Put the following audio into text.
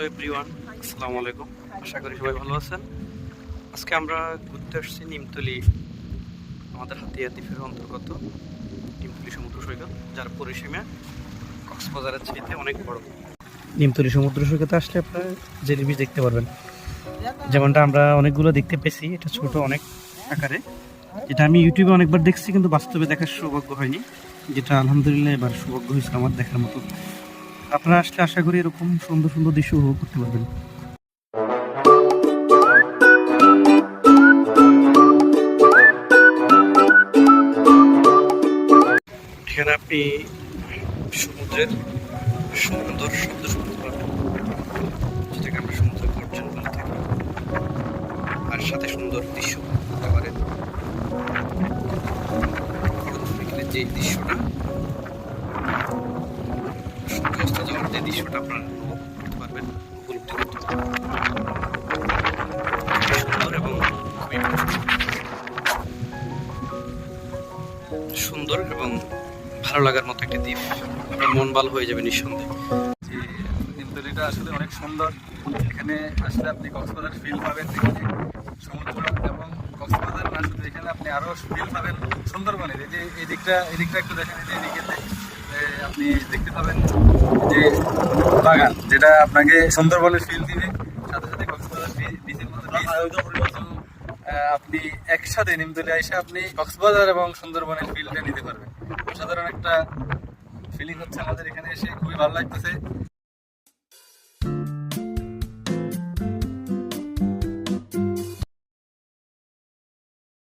Hello everyone, আসসালামু আলাইকুম। আশা করি সবাই ভালো আছেন। আজকে আমরা ঘুরতে আসছি নিমতলি, আমাদের হাতিয়া দ্বীপের অন্তর্গত নিমতলি সমুদ্র সৈকত, যার পরিসীমা কক্সবাজারের চাইতে অনেক বড়। নিমতলি সমুদ্র সৈকতে আসলে আপনারা জেলিফিশ দেখতে পারবেন, যেমনটা আমরা অনেকগুলো দেখতে পেয়েছি। এটা ছোট অনেক আকারে, যেটা আমি ইউটিউবে অনেকবার দেখছি কিন্তু বাস্তবে দেখার সৌভাগ্য হয়নি, যেটা আলহামদুলিল্লাহ এবার সৌভাগ্য হয়েছিল আমার দেখার মতো। আপনারা আসলে আশা করি এরকম সুন্দর সুন্দর দৃশ্য উপভোগ করতে পারবেন। এখানে আপনি সমুদ্রের সুন্দর শব্দ শুনতে পারবেন, যেটাকে আমরা সমুদ্রের গর্জন বলে থাকি, আর সাথে সুন্দর দৃশ্য করতে পারেন। বিকেলের যে দৃশ্যটা, সূর্যাস্ত যাওয়ার যে দৃশ্যটা আপনারা উপভোগ করতে পারবেন, উপলব্ধি করতে পারবেন। সুন্দর এবং খুবই সুন্দর এবং ভালো লাগার মতো একটি দ্বীপ। আপনার মন ভালো হয়ে যাবে নিঃসন্দেহে। নিমতলিটা আসলে অনেক সুন্দর। এখানে আসলে আপনি কক্সবাজার ফিল পাবেন, এখানে সমুদ্র এবং কক্সবাজার না শুধু এখানে আপনি আরও ফিল পাবেন সুন্দরবনের। এই যে এদিকটা একটু দেখেন, এই যে এদিকে আপনি দেখতে পাবেন যে বাগান, যেটা আপনাকে সুন্দরবনের ফিল দিবে, সাথে সাথে কক্সবাজার বিচের মতো আপনি একসাথে নিমতলি এসে আপনি কক্সবাজার এবং সুন্দরবনের ফিলটা নিতে পারবেন। অসাধারণ একটা ফিলিং হচ্ছে আমাদের এখানে এসে, খুবই ভালো লাগতেছে।